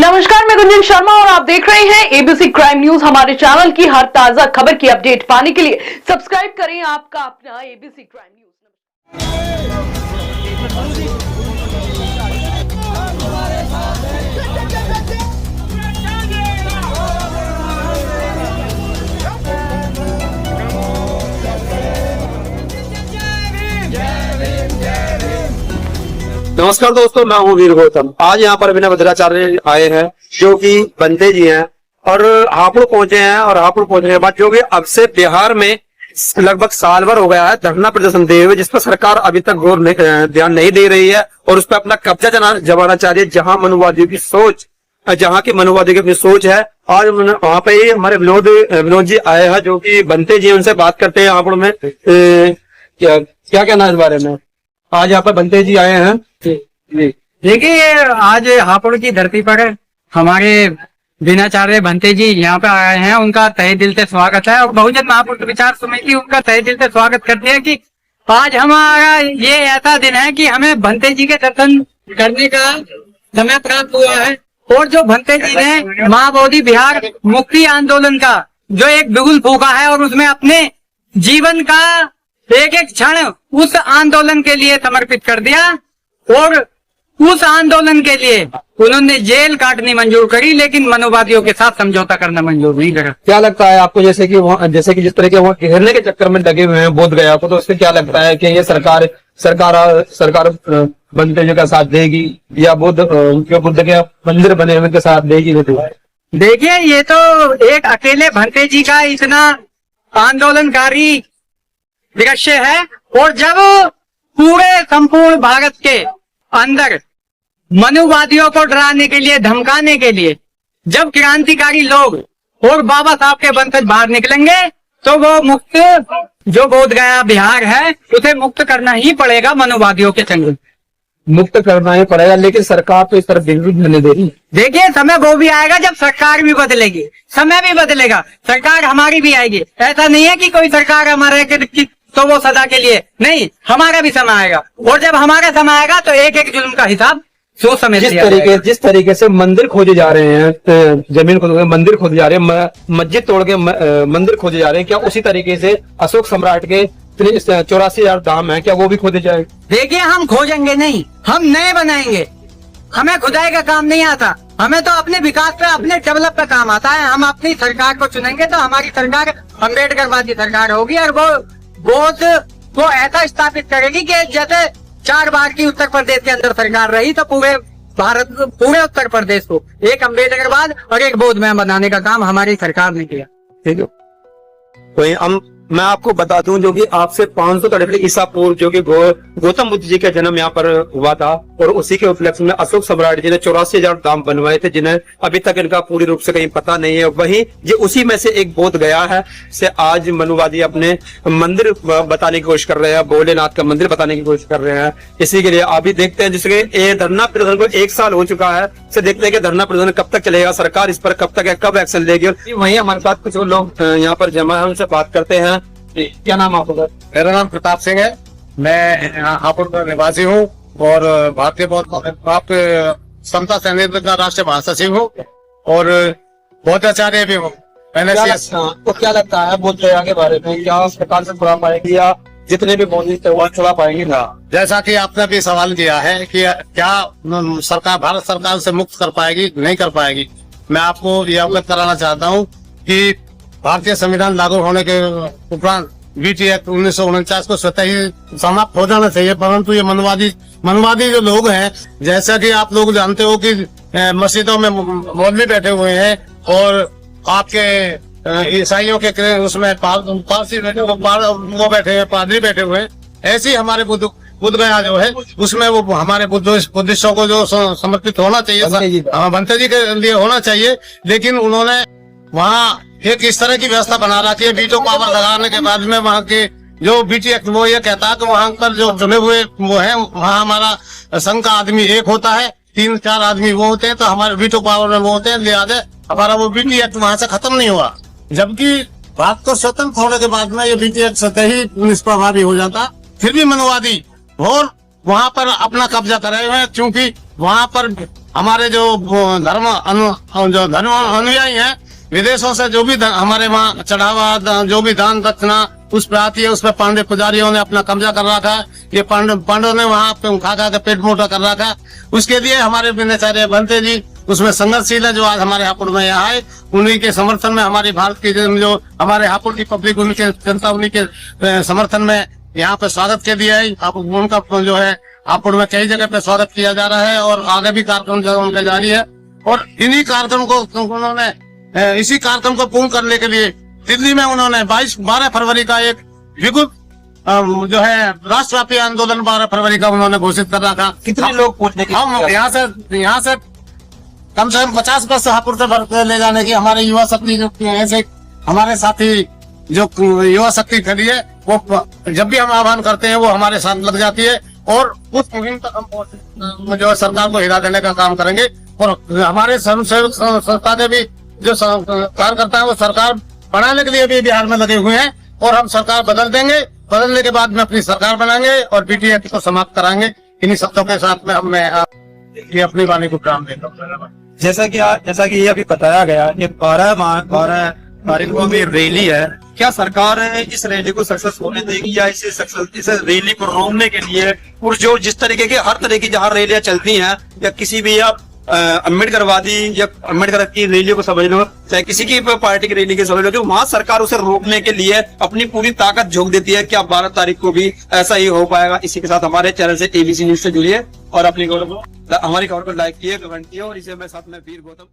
नमस्कार, मैं गुंजन शर्मा और आप देख रहे हैं एबीसी क्राइम न्यूज। हमारे चैनल की हर ताजा खबर की अपडेट पाने के लिए सब्सक्राइब करें आपका अपना एबीसी क्राइम न्यूज। नमस्कार दोस्तों, मैं हूँ वीर गौतम। आज यहाँ पर अभिनव भद्राचार्य आए हैं जो कि बंते जी हैं और हापुड़ पहुंचे हैं। और हापुड़ पहुंचने के बाद जो कि अब से बिहार में लगभग साल भर हो गया है धरना प्रदर्शन दे हुए, जिस पर सरकार अभी तक ध्यान नहीं दे रही है और उस पर अपना कब्जा जमाना चाह रही है। जहाँ मनुवादियों की सोच, जहाँ की मनुवादियों की अपनी सोच है। आज वहाँ पे ही हमारे विनोद जी आए हैं जो कि बंते जी, उनसे बात करते हैं हापुड़ में क्या कहना है इस बारे में। आज यहाँ पर बंते जी आए हैं। देखिए, आज हापुड़ की धरती पर हमारे दिनाचार्य बंते जी यहाँ पे आए हैं। उनका तहे दिल से स्वागत है और बहुजन महापुरुष विचार समिति उनका तहे दिल से स्वागत करती है कि आज हमारा ये ऐसा दिन है कि हमें बंते जी के दर्शन करने का समय प्राप्त हुआ है। और जो बंते जी ने महाबोधि बिहार मुक्ति आंदोलन का जो एक बिगुल फूका है और उसमें अपने जीवन का एक एक क्षण उस आंदोलन के लिए समर्पित कर दिया और उस आंदोलन के लिए उन्होंने जेल काटनी मंजूर करी, लेकिन मनोवादियों के साथ समझौता करना मंजूर नहीं करा। क्या लगता है आपको, जैसे कि जिस तरह के वहाँ घेरने के चक्कर में लगे हुए हैं बोध गया को, तो उससे क्या लगता है कि ये सरकार बंते जी का साथ देगी या बुद्ध के मंदिर बने हुए के साथ देगी? देखिए, ये तो एक अकेले बंते जी का इतना आंदोलनकारी दृश्य है। और जब पूरे संपूर्ण भारत के अंदर मनुवादियों को डराने के लिए, धमकाने के लिए जब क्रांतिकारी लोग और बाबा साहब के वंशज बाहर निकलेंगे तो वो मुक्त, जो बोध गया बिहार है उसे मुक्त करना ही पड़ेगा। मनुवादियों के संग मुक्त करना ही पड़ेगा, लेकिन सरकार तो इस तरफ बिल्कुल नहीं दे रही। देखिए, समय वो भी आएगा जब सरकार भी बदलेगी, समय भी बदलेगा, सरकार हमारी भी आएगी। ऐसा नहीं है कि कोई सरकार हमारे तो वो सदा के लिए नहीं, हमारा भी समय आएगा। और जब हमारा समय आएगा तो एक एक जुल्म का हिसाब सोच समझ जिस तरीके से मंदिर खोजे जा रहे हैं, जमीन खोद के मंदिर खोदे जा रहे हैं, मस्जिद तोड़ के मंदिर खोजे जा रहे हैं, क्या उसी तरीके से अशोक सम्राट के 84,000 धाम है, क्या वो भी खोदे जाए? देखिए, हम खोजेंगे नहीं, हम नए बनाएंगे। हमें खुदाई का काम नहीं आता, हमें तो अपने विकास पे, अपने डेवलप पे काम आता है। हम अपनी सरकार को चुनेंगे तो हमारी सरकार अम्बेडकरवादी सरकार होगी और वो ऐसा स्थापित करेगी कि जैसे 4 बार की उत्तर प्रदेश के अंदर सरकार रही तो पूरे उत्तर प्रदेश को एक अम्बेडकरवाद और एक बौद्धमय बनाने का काम हमारी सरकार ने किया। ठीक है। तो मैं आपको बता दूं, जो कि आपसे 500 ईसा पूर्व जो कि गौतम बुद्ध जी का जन्म यहाँ पर हुआ था और उसी के उपलक्ष्य में अशोक सम्राट जी ने 84,000 धाम बनवाए थे, जिन्हें अभी तक इनका पूरी रूप से कहीं पता नहीं है। वहीं ये उसी में से एक बोध गया है से आज मनुवादी अपने मंदिर बताने की कोशिश कर रहे हैं, भोलेनाथ का मंदिर बताने की कोशिश कर रहे हैं। इसी के लिए अभी देखते हैं, जिसके ये धरना प्रदर्शन को 1 साल हो चुका है, से देखते हैं कि धरना प्रदर्शन कब तक चलेगा, सरकार इस पर कब तक कब एक्शन लेगी। वहीं हमारे साथ कुछ लोग यहाँ पर जमा है, उनसे बात करते हैं। क्या नाम आपका? मेरा नाम प्रताप सिंह है। मैं हापुड़ का निवासी हूँ और भारतीय समता सैनिक का राष्ट्रीय महासचिव हूँ और बौद्ध आचार्य भी हूँ। तो क्या लगता है बोध गया के बारे में, क्या सरकार से छुड़ा पाएगी या जितने भी बौद्धिक छुड़ा पाएंगे? जैसा कि आपने भी सवाल किया है कि क्या सरकार भारत सरकार से मुक्त कर पाएगी, नहीं कर पाएगी। मैं आपको ये अवगत कराना चाहता हूँ कि भारतीय संविधान लागू होने के उपरांत बीटी एक्ट 1949 को स्वतः ही समाप्त हो जाना चाहिए, परंतु ये मनवादी जो लोग हैं, जैसा कि आप लोग जानते हो कि मस्जिदों में मौलवी बैठे हुए हैं और आपके ईसाइयों के उसमें पारसी बैठे, वो बैठे हैं, पादरी बैठे हुए हैं। ऐसे ही हमारे बुद्ध गया जो है उसमें वो हमारे बुद्धिस्टों को जो समर्पित होना चाहिए, बंते जी के लिए होना चाहिए, लेकिन उन्होंने वहाँ एक इस तरह की व्यवस्था बना रखी है। वीटो पावर लगाने के बाद में वहाँ के जो बीटी एक्ट वो ये कहता है कि वहाँ पर जो चुने हुए वो है, वहाँ हमारा संघ का आदमी एक होता है, 3-4 आदमी वो होते हैं, तो हमारे वीटो पावर में वो होते हैं, लिहाजा हमारा वो बीटी एक्ट वहाँ से खत्म नहीं हुआ। जबकि भारत को स्वतंत्र होने के बाद में ये बीटी एक्ट स्वतः ही निष्प्रभावी हो जाता, फिर भी मनवादी और वहाँ पर अपना कब्जा करे हुए हैं, क्योंकि वहाँ पर हमारे जो धर्म अनुयायी हैं, विदेशों से जो भी हमारे वहाँ चढ़ावा, जो भी दान दक्षिणा उस पे आती है, उस पे पांडे पुजारियों ने अपना कब्जा कर रखा है। ये पांडवों ने वहाँ पे खा के पेट मोटा कर रखा है। उसके लिए हमारे विनयचार्य भंते जी उसमें संघर्षशील है, जो आज हमारे हापुड़ में यहाँ आए। उन्हीं के समर्थन में हमारी भारत की जो हमारे हापुड़ की पब्लिक, उनके जनता, उन्हीं के समर्थन में यहाँ पे स्वागत के लिए है। उनका जो है हापुड़ में कई जगह पे स्वागत किया जा रहा है और आगे भी कार्यक्रम जो उनका जारी है। और इन्हीं कार्यक्रम को उन्होंने, इसी कार्यक्रम को पूर्ण करने के लिए दिल्ली में उन्होंने 12 फरवरी का एक विगुत जो है राष्ट्रव्यापी आंदोलन 12 फरवरी का उन्होंने घोषित कर रखा। कितने लोग पहुंचने के हम यहाँ से कम से कम 50 बस हापुड़ से भर के ले जाने की हमारे युवा शक्ति जो ऐसे हमारे साथी जो युवा शक्ति खड़ी है, वो जब भी हम आह्वान करते हैं वो हमारे साथ लग जाती है और उस मुहिम तक हम जो सरकार को हिला देने का काम करेंगे। और हमारे स्वयंसेवक संस्था के भी जो कार्यकर्ता है वो सरकार बनाने के लिए भी बिहार में लगे हुए हैं और हम सरकार बदल देंगे। बदलने के बाद में अपनी सरकार बनाएंगे और बीटी एक्ट को समाप्त कराएंगे। इन्हीं शब्दों के साथ में मैं ये अपनी वाणी को प्रारंभ देता हूँ। जैसा कि ये अभी बताया गया, ये 12 तारीख को भी रैली है। क्या सरकार इस रैली को सक्सेस होने देगी या इस रैली को रोकने के लिए, और जो जिस तरीके के हर तरह की जहाँ रैलियां चलती हैं, या किसी भी आप अम्बेडकरवादी या अम्बेडकर की रैली को समझ लो, चाहे किसी की पार्टी की रैली को समझ लो, जो वहां सरकार उसे रोकने के लिए अपनी पूरी ताकत झोंक देती है। क्या 12 तारीख को भी ऐसा ही हो पाएगा? इसी के साथ हमारे चैनल से ABC न्यूज से जुड़िए और अपनी हमारी खबर को लाइक किए, कमेंट किए और इसे मैं साथ में वीर गौतम।